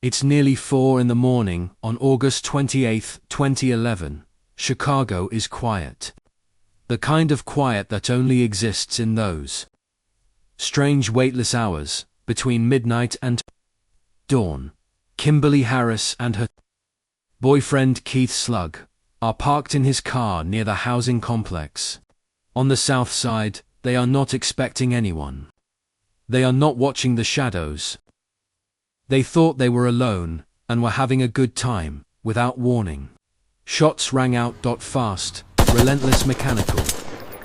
It's nearly 4 in the morning on August 28, 2011. Chicago is quiet. The kind of quiet that only exists in those strange weightless hours between midnight and dawn. Kimberly Harris and her boyfriend Keith Slug are parked in his car near the housing complex. On the south side, they are not expecting anyone. They are not watching the shadows. They thought they were alone and were having a good time, without warning. Shots rang out. Fast, relentless, mechanical.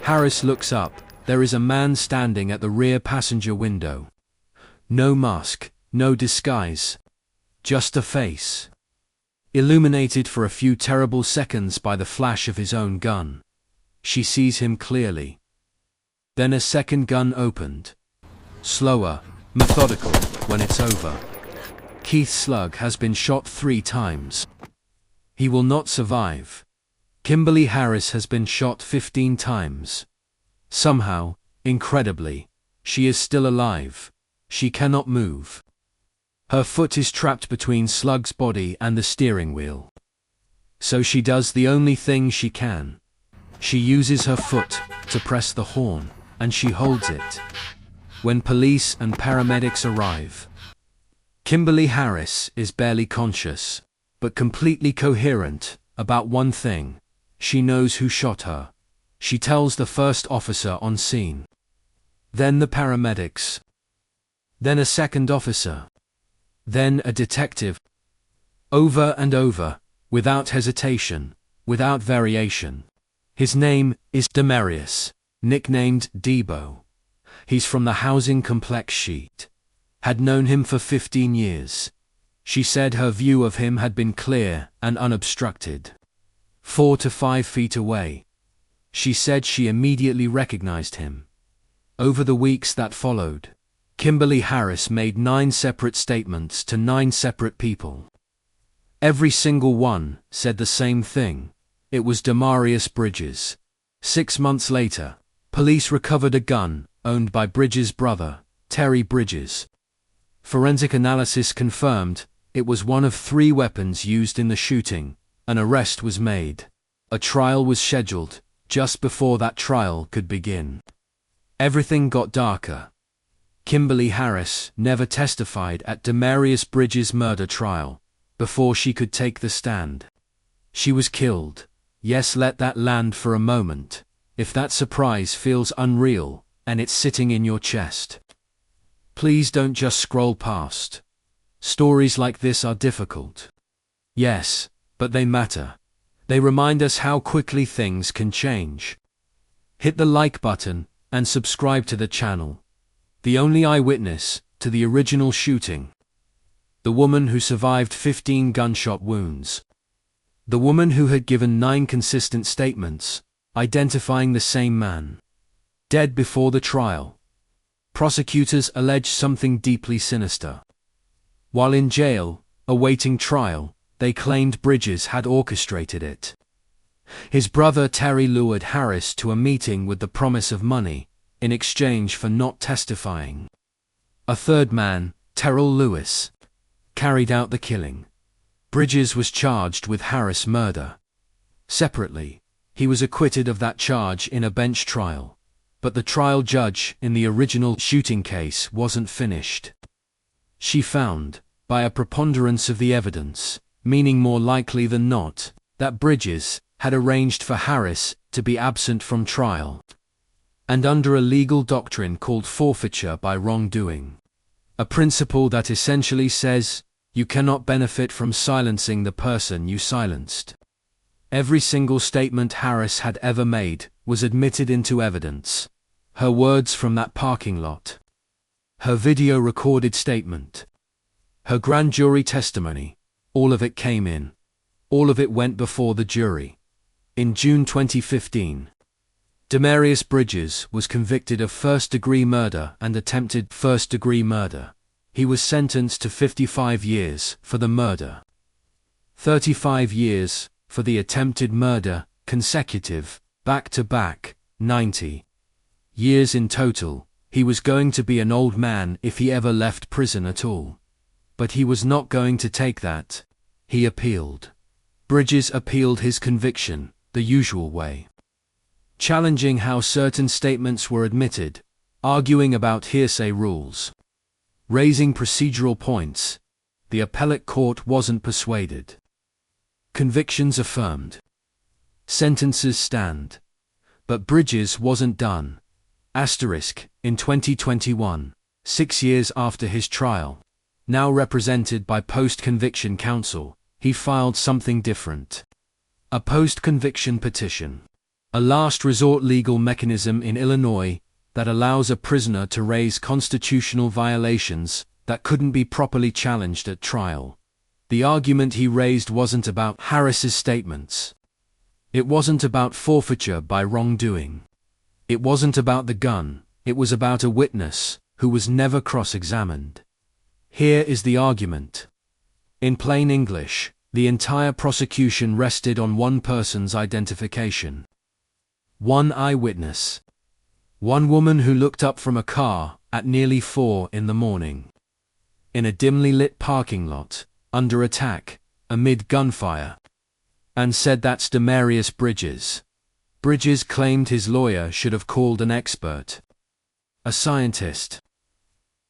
Harris looks up. There is a man standing at the rear passenger window. No mask, no disguise. Just a face. Illuminated for a few terrible seconds by the flash of his own gun. She sees him clearly. Then a second gun opened. Slower, methodical, when it's over. Keith Slug has been shot 3 times. He will not survive. Kimberly Harris has been shot 15 times. Somehow, incredibly, she is still alive. She cannot move. Her foot is trapped between Slug's body and the steering wheel. So she does the only thing she can. She uses her foot to press the horn, and she holds it. When police and paramedics arrive, Kimberly Harris is barely conscious, but completely coherent about one thing. She knows who shot her. She tells the first officer on scene. Then the paramedics. Then a second officer. Then a detective. Over and over, without hesitation, without variation. His name is Demarius, nicknamed Debo. He's from the housing complex. She'd had known him for 15 years. She said her view of him had been clear and unobstructed. 4 to 5 feet away. She said she immediately recognized him. Over the weeks that followed, Kimberly Harris made 9 separate statements to 9 separate people. Every single one said the same thing. It was Demarius Bridges. 6 months later, police recovered a gun owned by Bridges' brother, Terry Bridges. Forensic analysis confirmed it was one of 3 weapons used in the shooting. An arrest was made. A trial was scheduled. Just before that trial could begin, everything got darker. Kimberly Harris never testified at Demarius Bridges' murder trial. Before she could take the stand, she was killed. Yes, let that land for a moment. If that surprise feels unreal, and it's sitting in your chest, please don't just scroll past. Stories like this are difficult. Yes, but they matter. They remind us how quickly things can change. Hit the like button and subscribe to the channel. The only eyewitness to the original shooting. The woman who survived 15 gunshot wounds. The woman who had given 9 consistent statements, identifying the same man. Dead before the trial. Prosecutors allege something deeply sinister. While in jail, awaiting trial, they claimed Bridges had orchestrated it. His brother Terry lured Harris to a meeting with the promise of money, in exchange for not testifying. A third man, Terrell Lewis, carried out the killing. Bridges was charged with Harris murder. Separately, he was acquitted of that charge in a bench trial. But the trial judge in the original shooting case wasn't finished. She found, by a preponderance of the evidence, meaning more likely than not, that Bridges had arranged for Harris to be absent from trial. And under a legal doctrine called forfeiture by wrongdoing. A principle that essentially says, you cannot benefit from silencing the person you silenced. Every single statement Harris had ever made was admitted into evidence. Her words from that parking lot. Her video recorded statement. Her grand jury testimony. All of it came in. All of it went before the jury. In June 2015, Demarius Bridges was convicted of first-degree murder and attempted first-degree murder. He was sentenced to 55 years for the murder, 35 years for the attempted murder, consecutive, back-to-back, 90 years in total. He was going to be an old man if he ever left prison at all. But he was not going to take that. He appealed. Bridges appealed his conviction, the usual way, challenging how certain statements were admitted, arguing about hearsay rules, raising procedural points. The appellate court wasn't persuaded. Convictions affirmed. Sentences stand. But Bridges wasn't done. In 2021, 6 years after his trial, now represented by post-conviction counsel, he filed something different. A post-conviction petition. A last resort legal mechanism in Illinois that allows a prisoner to raise constitutional violations that couldn't be properly challenged at trial. The argument he raised wasn't about Harris's statements. It wasn't about forfeiture by wrongdoing. It wasn't about the gun. It was about a witness who was never cross-examined. Here is the argument. In plain English, the entire prosecution rested on one person's identification. One eyewitness. One woman who looked up from a car at nearly 4 in the morning. In a dimly lit parking lot, under attack, amid gunfire. And said that's Demarius Bridges. Bridges claimed his lawyer should have called an expert. A scientist.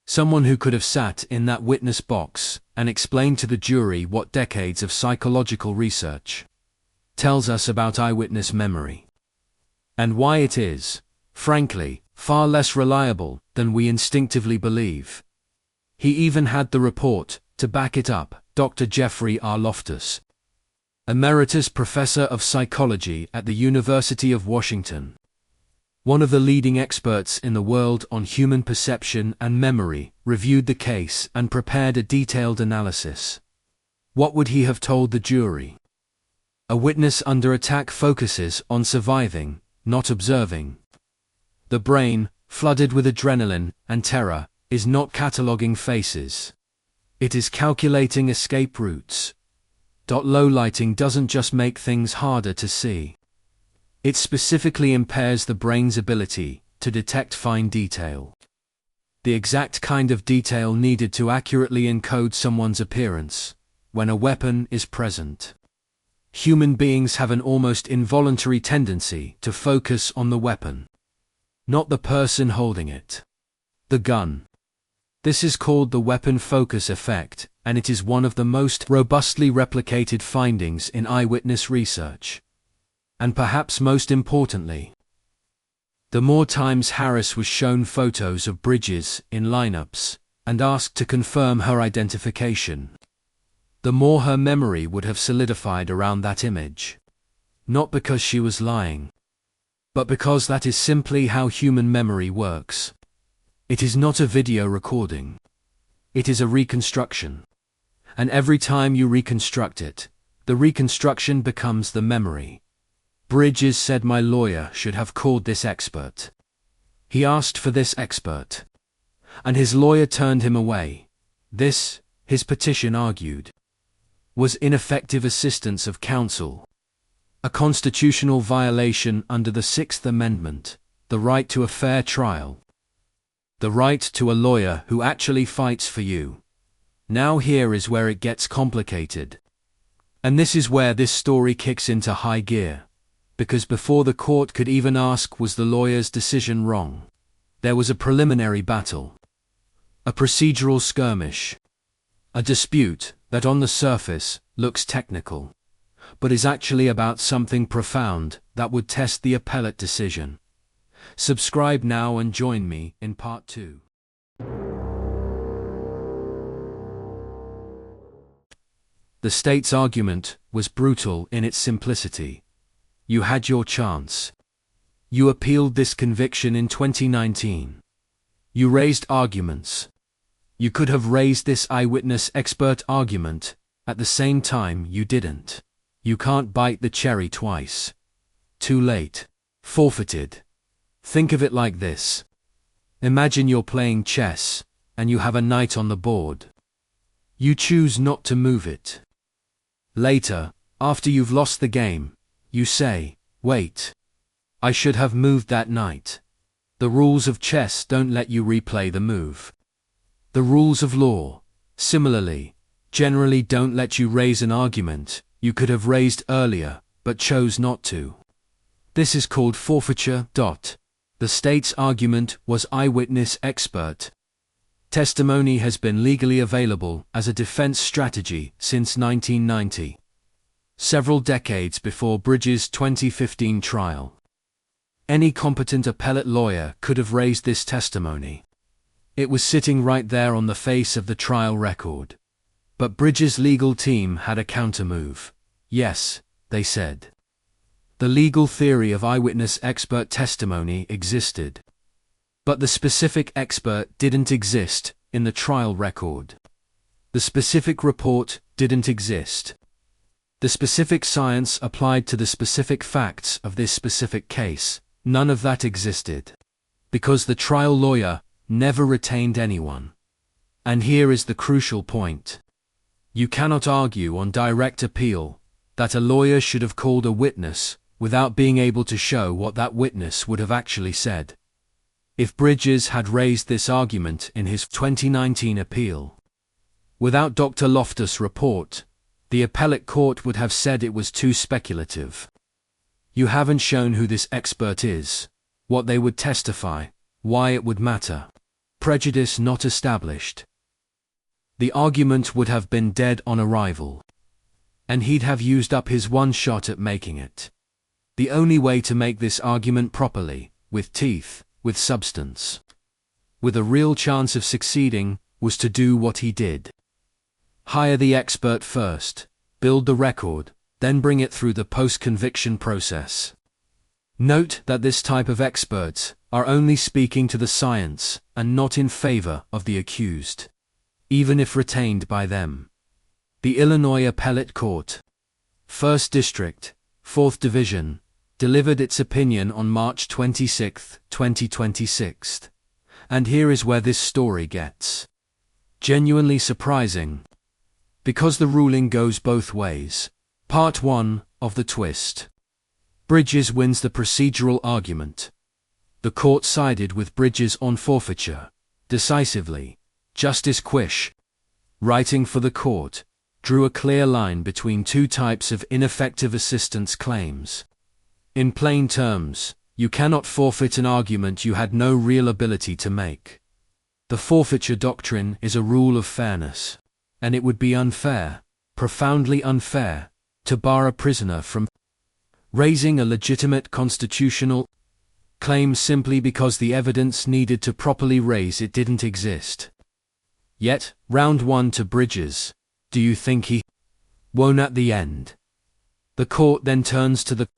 Someone who could have sat in that witness box and explained to the jury what decades of psychological research tells us about eyewitness memory. And why it is, frankly, far less reliable than we instinctively believe. He even had the report to back it up. Dr. Jeffrey R. Loftus, Emeritus Professor of Psychology at the University of Washington, one of the leading experts in the world on human perception and memory, reviewed the case and prepared a detailed analysis. What would he have told the jury? A witness under attack focuses on surviving, not observing. The brain, flooded with adrenaline and terror, is not cataloging faces. It is calculating escape routes. Low lighting doesn't just make things harder to see. It specifically impairs the brain's ability to detect fine detail. The exact kind of detail needed to accurately encode someone's appearance when a weapon is present. Human beings have an almost involuntary tendency to focus on the weapon, not the person holding it. The gun. This is called the weapon focus effect, and it is one of the most robustly replicated findings in eyewitness research. And perhaps most importantly, the more times Harris was shown photos of Bridges in lineups and asked to confirm her identification, the more her memory would have solidified around that image. Not because she was lying, but because that is simply how human memory works. It is not a video recording. It is a reconstruction. And every time you reconstruct it, the reconstruction becomes the memory. Bridges said my lawyer should have called this expert. He asked for this expert. And his lawyer turned him away. This, his petition argued, was ineffective assistance of counsel. A constitutional violation under the Sixth Amendment, the right to a fair trial. The right to a lawyer who actually fights for you. Now here is where it gets complicated. And this is where this story kicks into high gear. Because before the court could even ask was the lawyer's decision wrong, there was a preliminary battle. A procedural skirmish. A dispute that on the surface looks technical, but is actually about something profound that would test the appellate decision. Subscribe now and join me in part 2. The state's argument was brutal in its simplicity. You had your chance. You appealed this conviction in 2019. You raised arguments. You could have raised this eyewitness expert argument. At the same time, you didn't. You can't bite the cherry twice. Too late. Forfeited. Think of it like this. Imagine you're playing chess, and you have a knight on the board. You choose not to move it. Later, after you've lost the game, you say, wait. I should have moved that knight. The rules of chess don't let you replay the move. The rules of law Similarly, generally don't let you raise an argument you could have raised earlier, but chose not to. This is called forfeiture. The state's argument was eyewitness expert testimony has been legally available as a defense strategy since 1990, several decades before Bridges' 2015 trial. Any competent appellate lawyer could have raised this testimony. It was sitting right there on the face of the trial record. But Bridges' legal team had a countermove. Yes, they said. The legal theory of eyewitness expert testimony existed. But the specific expert didn't exist in the trial record. The specific report didn't exist. The specific science applied to the specific facts of this specific case, none of that existed. Because the trial lawyer never retained anyone. And here is the crucial point. You cannot argue on direct appeal that a lawyer should have called a witness without being able to show what that witness would have actually said. If Bridges had raised this argument in his 2019 appeal, without Dr. Loftus' report, the appellate court would have said it was too speculative. You haven't shown who this expert is, what they would testify, why it would matter. Prejudice not established. The argument would have been dead on arrival. And he'd have used up his one shot at making it. The only way to make this argument properly, with teeth, with substance, with a real chance of succeeding, was to do what he did. Hire the expert first, build the record, then bring it through the post-conviction process. Note that this type of experts are only speaking to the science and not in favor of the accused, even if retained by them. The Illinois Appellate Court, 1st District, 4th Division, delivered its opinion on March 26, 2026. And here is where this story gets genuinely surprising. Because the ruling goes both ways. Part 1 of the twist. Bridges wins the procedural argument. The court sided with Bridges on forfeiture, decisively. Justice Quish, writing for the court, drew a clear line between two types of ineffective assistance claims. In plain terms, you cannot forfeit an argument you had no real ability to make. The forfeiture doctrine is a rule of fairness, and it would be unfair, profoundly unfair, to bar a prisoner from raising a legitimate constitutional claim simply because the evidence needed to properly raise it didn't exist. Yet, round 1 to Bridges. Do you think he won at the end? The court then turns to the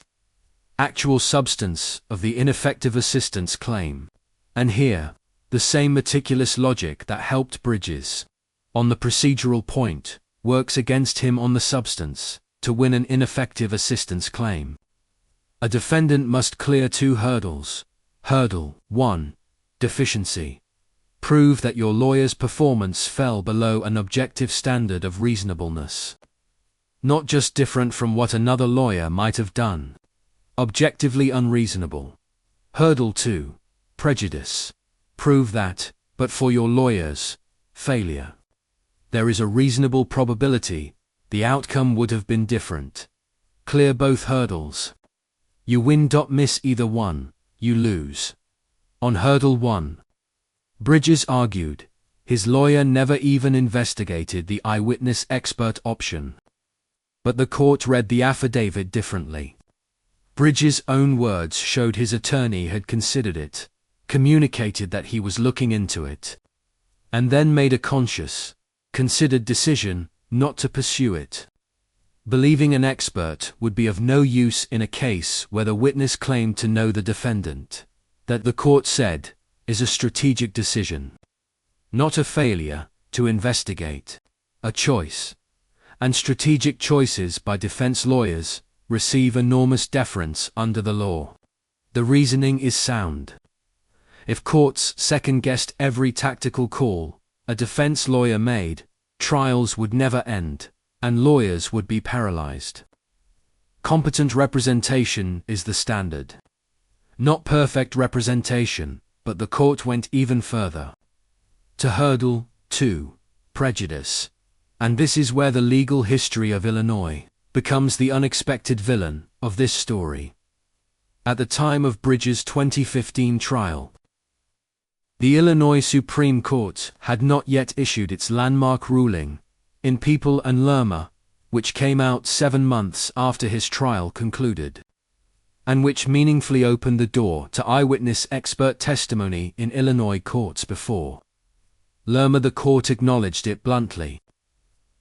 actual substance of the ineffective assistance claim. And here, the same meticulous logic that helped Bridges on the procedural point works against him on the substance to win an ineffective assistance claim. A defendant must clear 2 hurdles. Hurdle 1. Deficiency. Prove that your lawyer's performance fell below an objective standard of reasonableness. Not just different from what another lawyer might have done. Objectively unreasonable. Hurdle 2. Prejudice. Prove that, but for your lawyer's failure, there is a reasonable probability the outcome would have been different. Clear both hurdles. You win. Miss either one, you lose. On hurdle 1, Bridges argued his lawyer never even investigated the eyewitness expert option. But the court read the affidavit differently. Bridges' own words showed his attorney had considered it, communicated that he was looking into it, and then made a conscious, considered decision not to pursue it. Believing an expert would be of no use in a case where the witness claimed to know the defendant. That, the court said, is a strategic decision. Not a failure to investigate. A choice. And strategic choices by defense lawyers receive enormous deference under the law. The reasoning is sound. If courts second-guessed every tactical call a defense lawyer made, trials would never end, and lawyers would be paralyzed. Competent representation is the standard. Not perfect representation, but the court went even further. To hurdle 2, prejudice. And this is where the legal history of Illinois becomes the unexpected villain of this story. At the time of Bridges' 2015 trial, the Illinois Supreme Court had not yet issued its landmark ruling in People and Lerma, which came out 7 months after his trial concluded, and which meaningfully opened the door to eyewitness expert testimony in Illinois courts before Lerma. The court acknowledged it bluntly.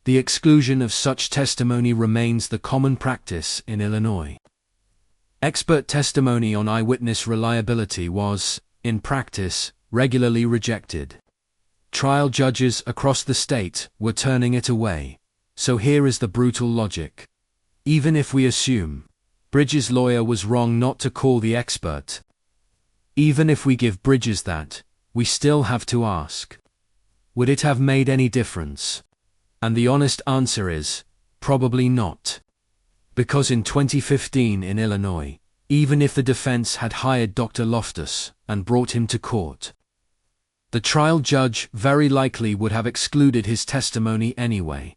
The exclusion of such testimony remains the common practice in Illinois. Expert testimony on eyewitness reliability was, in practice, regularly rejected. Trial judges across the state were turning it away. So here is the brutal logic. Even if we assume Bridges' lawyer was wrong not to call the expert, even if we give Bridges that, we still have to ask, would it have made any difference? And the honest answer is, probably not. Because in 2015 in Illinois, even if the defense had hired Dr. Loftus and brought him to court, the trial judge very likely would have excluded his testimony anyway.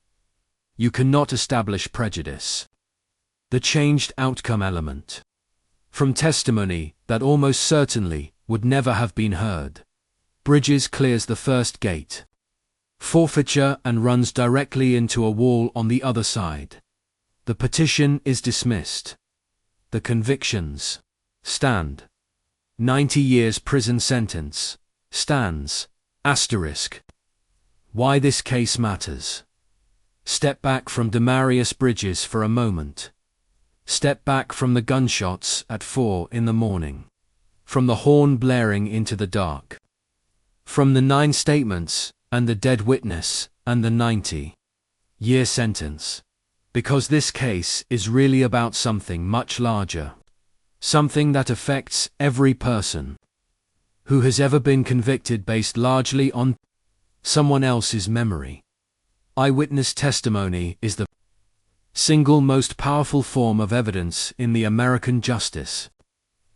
You cannot establish prejudice. The changed outcome element from testimony that almost certainly would never have been heard. Bridges clears the first gate. Forfeiture and runs directly into a wall on the other side. The petition is dismissed. The convictions stand. 90 years prison sentence stands. Asterisk. Why this case matters. Step back from Demarius Bridges for a moment. Step back from the gunshots at 4 in the morning. From the horn blaring into the dark. From the 9 statements, and the dead witness, and the 90-year sentence. Because this case is really about something much larger. Something that affects every person who has ever been convicted based largely on someone else's memory. Eyewitness testimony is the single most powerful form of evidence in the American justice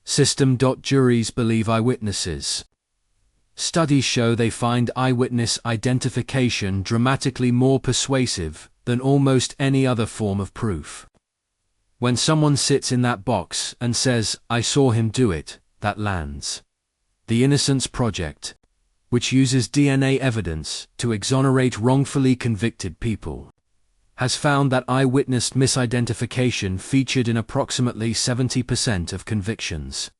system. Juries believe eyewitnesses. Studies show they find eyewitness identification dramatically more persuasive than almost any other form of proof. When someone sits in that box and says, "I saw him do it," that lands. The Innocence Project, which uses DNA evidence to exonerate wrongfully convicted people, has found that eyewitness misidentification featured in approximately 70% of convictions,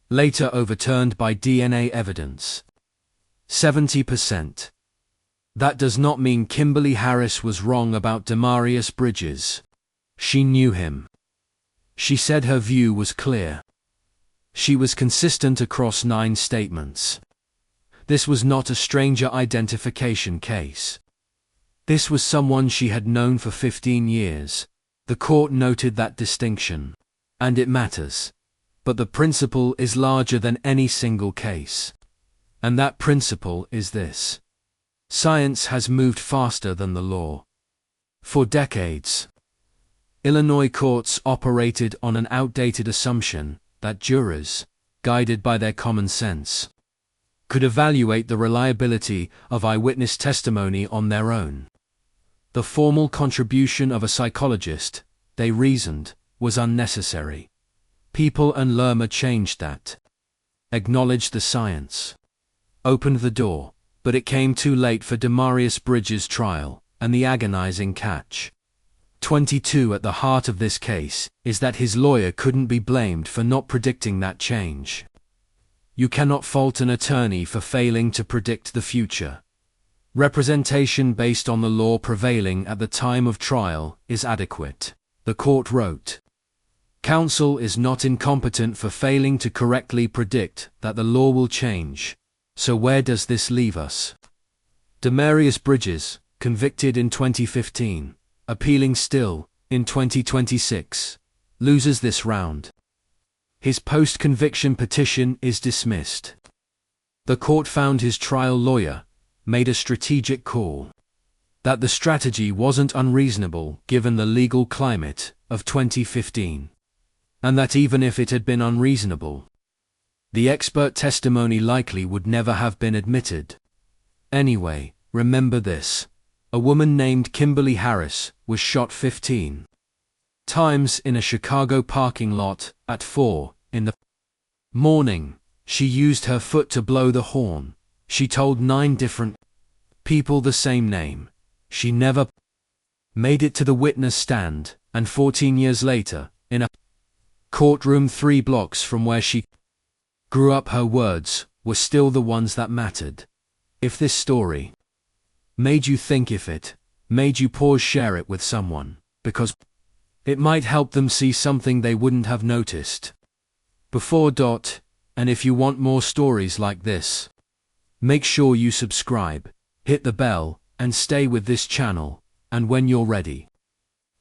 later overturned by DNA evidence. 70%. That does not mean Kimberly Harris was wrong about Demarius Bridges. She knew him. She said her view was clear. She was consistent across 9 statements. This was not a stranger identification case. This was someone she had known for 15 years. The court noted that distinction. And it matters. But the principle is larger than any single case. And that principle is this. Science has moved faster than the law. For decades, Illinois courts operated on an outdated assumption that jurors, guided by their common sense, could evaluate the reliability of eyewitness testimony on their own. The formal contribution of a psychologist, they reasoned, was unnecessary. People and Lerma changed that. Acknowledged the science. Opened the door, but it came too late for Demarius Bridges' trial, and the agonizing catch. 22 at the heart of this case is that his lawyer couldn't be blamed for not predicting that change. You cannot fault an attorney for failing to predict the future. Representation based on the law prevailing at the time of trial is adequate, the court wrote. Counsel is not incompetent for failing to correctly predict that the law will change. So where does this leave us? Demarius Bridges, convicted in 2015, appealing still, in 2026, loses this round. His post-conviction petition is dismissed. The court found his trial lawyer made a strategic call. That the strategy wasn't unreasonable given the legal climate of 2015. And that even if it had been unreasonable, the expert testimony likely would never have been admitted. Anyway, remember this. A woman named Kimberly Harris was shot 15 times in a Chicago parking lot at 4 in the morning. She used her foot to blow the horn. She told 9 different people the same name. She never made it to the witness stand, and 14 years later, in a courtroom 3 blocks from where she grew up, her words were still the ones that mattered. If this story made you think, if it made you pause, share it with someone, because it might help them see something they wouldn't have noticed before. And if you want more stories like this, make sure you subscribe, hit the bell, and stay with this channel. And when you're ready,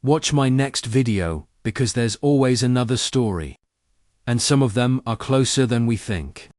watch my next video, because there's always another story, and some of them are closer than we think.